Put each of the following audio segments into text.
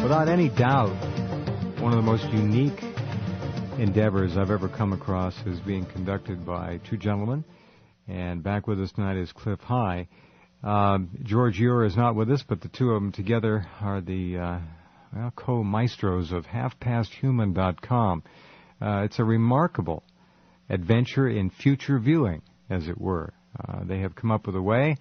without any doubt, one of the most unique endeavors I've ever come across is being conducted by two gentlemen. And back with us tonight is Clif. Hi. George Ure is not with us, but the two of them together are the co-maestros of halfpasthuman.com. It's a remarkable adventure in future viewing, as it were. They have come up with a way.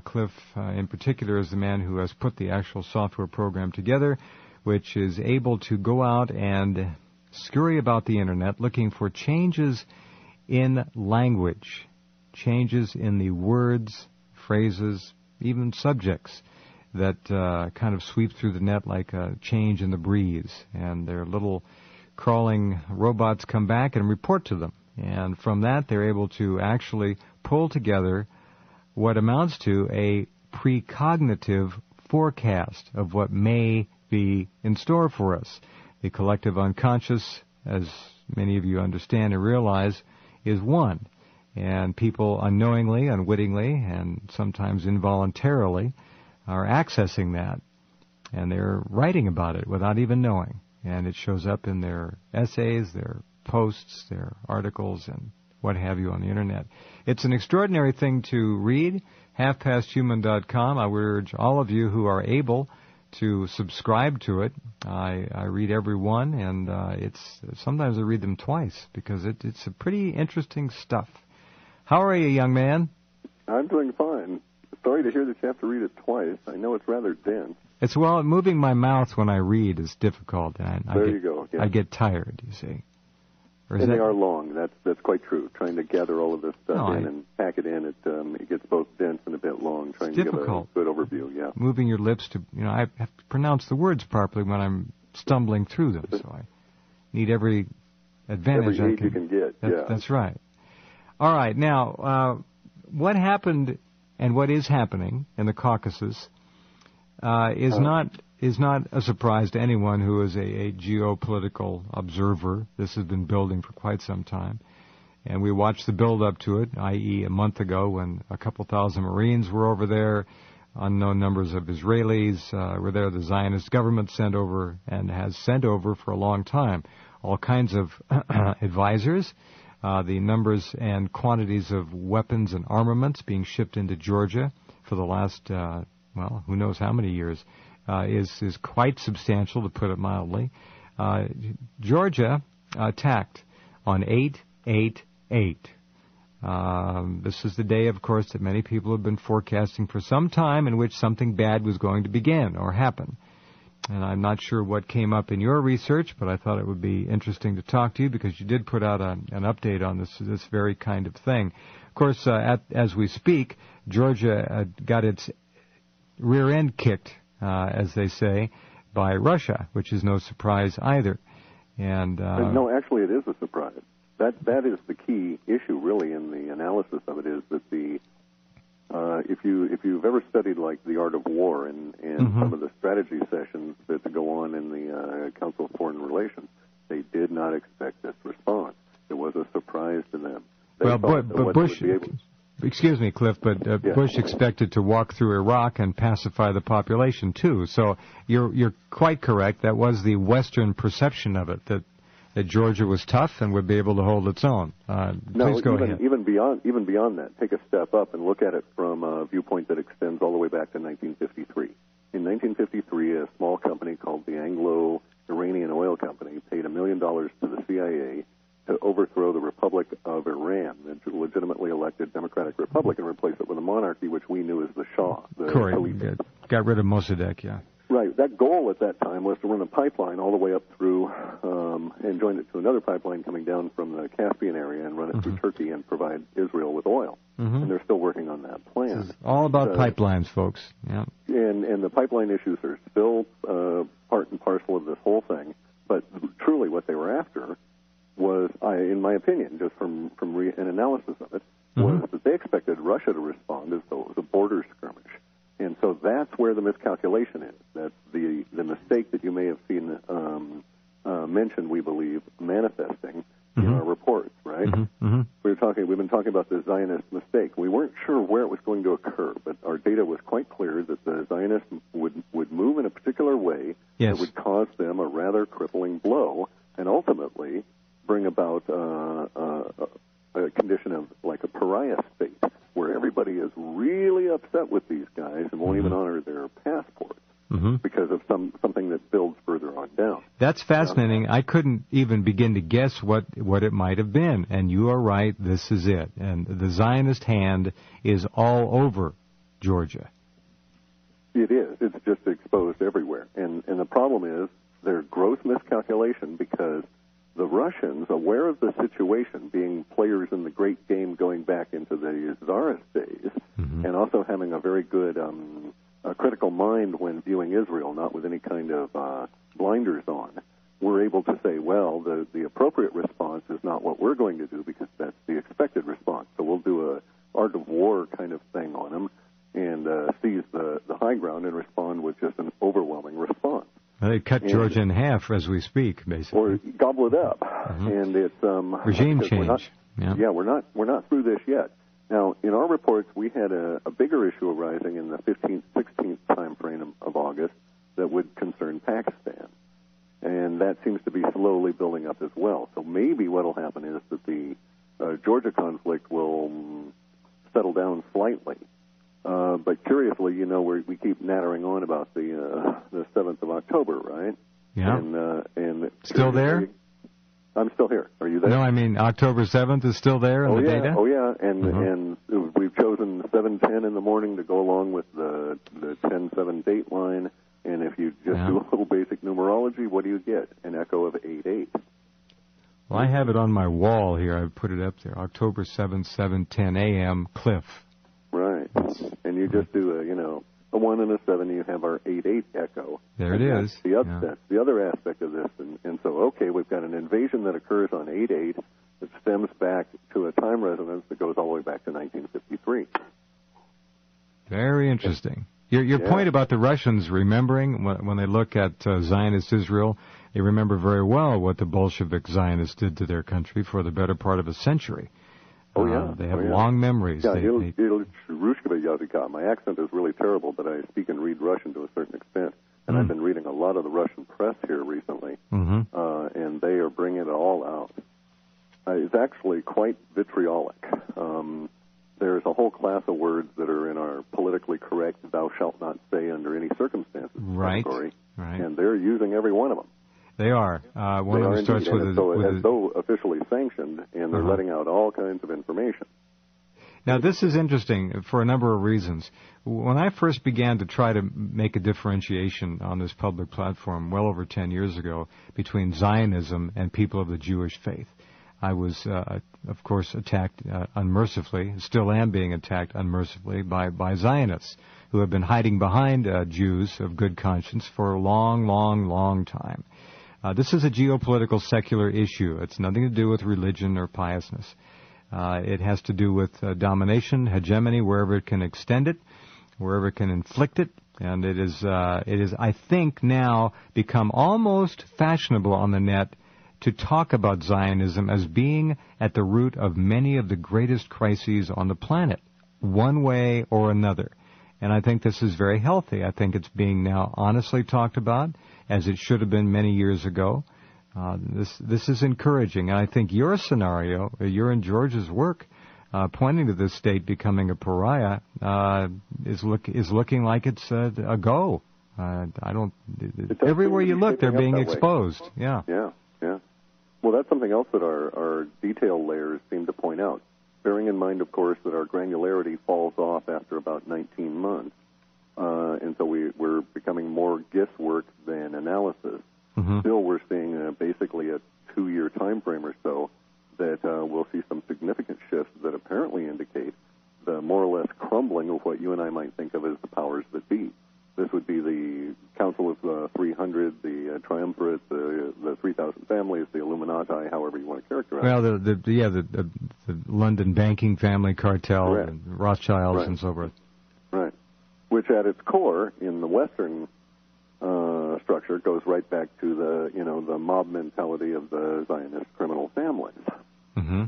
Clif, in particular, is the man who has put the actual software program together, which is able to go out and scurry about the Internet looking for changes in language, changes in the words, phrases, even subjects that kind of sweep through the net like a change in the breeze. And their little crawling robots come back and report to them. And from that, they're able to actually pull together what amounts to a precognitive forecast of what may be in store for us. The collective unconscious, as many of you understand and realize, is one. And people unknowingly, unwittingly, and sometimes involuntarily are accessing that. And they're writing about it without even knowing. And it shows up in their essays, their posts, their articles, and what have you on the Internet. It's an extraordinary thing to read, halfpasthuman.com. I would urge all of you who are able to subscribe to it. I read every one, and sometimes I read them twice because it's a pretty interesting stuff. How are you, young man? I'm doing fine. Sorry to hear that you have to read it twice. I know it's rather dense. Moving my mouth when I read is difficult. You go. Yeah. I get tired, you see. And they are long. That's quite true. Trying to gather all of this stuff and pack it in, it gets both dense and a bit long. Trying to give a good overview. Yeah. Moving your lips to, I have to pronounce the words properly when I'm stumbling through them. So I need every advantage every aid you can get. That's right. All right. Now, what happened and what is happening in the Caucasus is not a surprise to anyone who is a geopolitical observer. This has been building for quite some time. And we watched the build-up to it, i.e. a month ago when a couple thousand Marines were over there, unknown numbers of Israelis were there. The Zionist government sent over and has sent over for a long time all kinds of advisors. The numbers and quantities of weapons and armaments being shipped into Georgia for the last, who knows how many years, is quite substantial, to put it mildly. Georgia attacked on 8/8/8. This is the day, of course, that many people have been forecasting for some time in which something bad was going to begin or happen. And I'm not sure what came up in your research, but I thought it would be interesting to talk to you because you did put out an update on this very kind of thing. Of course, as we speak, Georgia got its rear end kicked, as they say, by Russia, which is no surprise either. And no, actually, it is a surprise. That is the key issue, really, in the analysis of it, is that if you've ever studied like the art of war and some of the strategy sessions that go on in the Council of Foreign Relations, they did not expect this response. It was a surprise to them. But Bush. Excuse me, Clif, but Bush expected to walk through Iraq and pacify the population too. So you're quite correct. That was the Western perception of it, that Georgia was tough and would be able to hold its own. Please go ahead. Even beyond that, take a step up and look at it from a viewpoint that extends all the way back to 1953. In 1953, a small company called the Anglo-Iranian Oil Company paid $1 million to the CIA to overthrow the Republic of Iran, the legitimately elected democratic republic, and replace it with a monarchy, which we knew as the Shah. Correct. Got rid of Mossadegh, yeah. Right. That goal at that time was to run a pipeline all the way up through and join it to another pipeline coming down from the Caspian area and run it through Turkey and provide Israel with oil. And they're still working on that plan. This is all about pipelines, folks. Yeah. And the pipeline issues are still part and parcel of this whole thing. But truly what they were after was, in my opinion, just from an analysis of it, was that they expected Russia to respond as though it was a border skirmish. And so that's where the miscalculation is. That's the mistake that you may have seen mentioned, we believe, manifesting, in our reports, right? We've been talking about the Zionist mistake. We weren't sure where it was going to occur, but our data was quite clear that the Zionists would move in a particular way that would cause them a rather crippling blow, and ultimately bring about a condition of like a pariah state, where everybody is really upset with these guys and won't even honor their passports because of something that builds further on down. That's fascinating. I couldn't even begin to guess what it might have been. And you are right, this is it. And the Zionist hand is all over Georgia. It is. It's just exposed everywhere. And the problem is their gross miscalculation, because the Russians, aware of the situation, being players in the great game going back into the Tsarist days, and also having a very good critical mind when viewing Israel, not with any kind of blinders on, were able to say, well, the appropriate response is not what we're going to do, because that's the expected response. So we'll do a art of war kind of thing on them and seize the high ground and respond with just an overwhelming response. Well, they cut Georgia in half as we speak, basically. Or gobble it up, and it's regime change. We're not through this yet. Now, in our reports, we had a bigger issue arising in the 15th, 16th time frame of August that would concern Pakistan, and that seems to be slowly building up as well. So maybe what will happen is that the Georgia conflict will settle down slightly. But curiously, we keep nattering on about the 7th of October, right? Yeah. And still there? I'm still here. Are you there? No, I mean October 7th is still there in the data? Oh, yeah. And we've chosen 7:10 in the morning to go along with the 10-7 date line. And if you just do a little basic numerology, what do you get? An echo of 8-8. Well, I have it on my wall here. I put it up there. October 7th, 7:10 a.m., Clif. Right. And you just do a 1 and a 7, you have our 8-8 echo. There it is. That's the other aspect of this. And so, okay, we've got an invasion that occurs on 8-8 that stems back to a time resonance that goes all the way back to 1953. Very interesting. Your point about the Russians remembering, when they look at Zionist Israel, they remember very well what the Bolshevik Zionists did to their country for the better part of a century. They have long memories. My accent is really terrible, but I speak and read Russian to a certain extent. And I've been reading a lot of the Russian press here recently, and they are bringing it all out. It's actually quite vitriolic. There's a whole class of words that are in our politically correct, thou shalt not say under any circumstances category, and they're using every one of them. They are. One of them starts with as though officially sanctioned, and they're letting out all kinds of information. Now, this is interesting for a number of reasons. When I first began to try to make a differentiation on this public platform well over 10 years ago between Zionism and people of the Jewish faith, I was, of course, attacked unmercifully, still am being attacked unmercifully by Zionists who have been hiding behind Jews of good conscience for a long, long, long time. This is a geopolitical secular issue. It's nothing to do with religion or piousness. It has to do with domination, hegemony, wherever it can extend it, wherever it can inflict it. And it is, I think, now become almost fashionable on the net to talk about Zionism as being at the root of many of the greatest crises on the planet, one way or another. And I think this is very healthy. I think it's being now honestly talked about, as it should have been many years ago. This is encouraging. And I think your scenario, your and George's work, pointing to this state becoming a pariah, is looking like it's a go. Everywhere you look, they're being exposed. Yeah. Well, that's something else that our detail layers seem to point out. Bearing in mind, of course, that our granularity falls off after about 19 months. And so we're becoming more guesswork than analysis. Still, we're seeing basically a 2-year time frame or so that we'll see some significant shifts that apparently indicate the more or less crumbling of what you and I might think of as the powers that be. This would be the Council of 300, the Triumvirate, the 3,000 families, the Illuminati, however you want to characterize it. Well, the London banking family cartel, and Rothschilds and so forth. Right. Which at its core, in the Western structure goes right back to the mob mentality of the Zionist criminal families. Mm-hmm.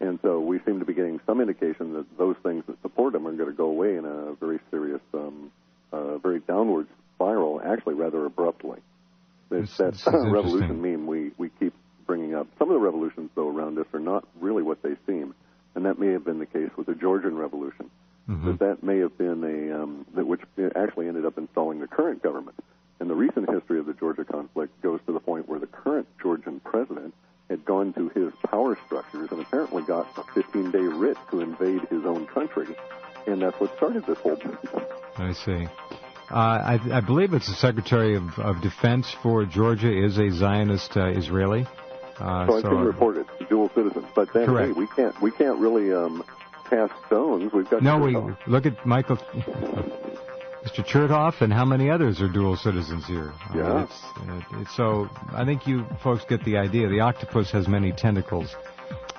And so we seem to be getting some indication that those things that support them are going to go away in a very serious, very downward spiral, actually rather abruptly. It's that revolution meme we keep bringing up. Some of the revolutions, though, around us are not really what they seem, and that may have been the case with the Georgian Revolution. Mm-hmm. That may have been which actually ended up installing the current government. And the recent history of the Georgia conflict goes to the point where the current Georgian president had gone to his power structures and apparently got a 15-day writ to invade his own country, and that's what started this whole business. I see. I believe it's the Secretary of Defense for Georgia is a Zionist Israeli. So I can report it, dual citizens. But then, correct. Hey, we can't really cast stones. We've got we look at Michael, Mr. Chertoff, and how many others are dual citizens here. Yeah. So I think you folks get the idea. The octopus has many tentacles,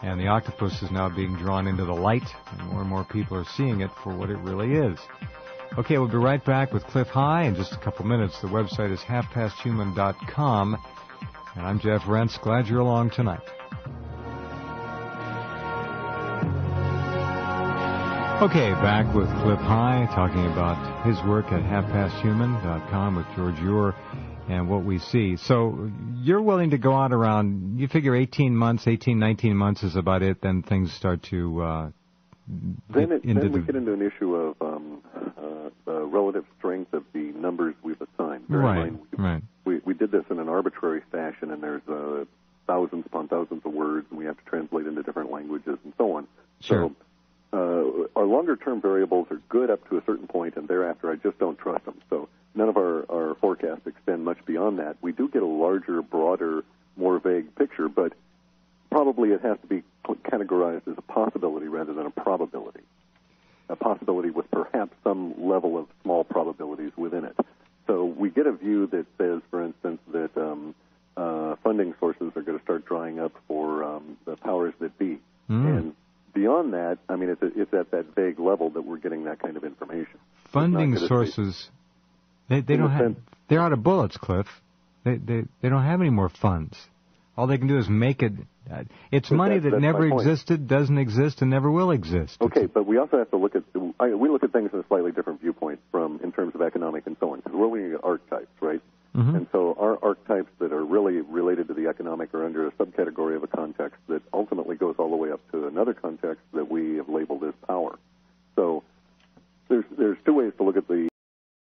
and the octopus is now being drawn into the light, and more people are seeing it for what it really is. Okay, we'll be right back with Clif High in just a couple minutes. The website is halfpasthuman.com, and I'm Jeff Rense. Glad you're along tonight. Okay, back with Clif High, talking about his work at halfpasthuman.com with George Ure and what we see. So you're willing to go out around, you figure 19 months is about it, then things start to... Then we get into an issue of the relative strength of the numbers we've assigned. Right. We did this in an arbitrary fashion, and there's thousands upon thousands of words, and we have to translate into different languages and so on. Sure. So our longer-term variables are good up to a certain point, and thereafter I just don't trust them. So none of our forecasts extend much beyond that. We do get a larger, broader, more vague picture, but probably it has to be categorized as a possibility rather than a probability. A possibility with perhaps some level of small probabilities within it. So we get a view that says, for instance, that funding sources are going to start drying up for the powers that be. And beyond that, I mean, it's at that vague level that we're getting that kind of information. Funding sources, they don't have, they're out of bullets, Cliff. They don't have any more funds. All they can do is make it. It's money that never existed, doesn't exist, and never will exist. Okay, but we also have to look at we look at things in a slightly different viewpoint in terms of economic and so on, because we're looking at archetypes, right? Mm-hmm. And so our archetypes that are really related to the economic are under a subcategory of a context that ultimately goes all the way up to another context that we have labeled as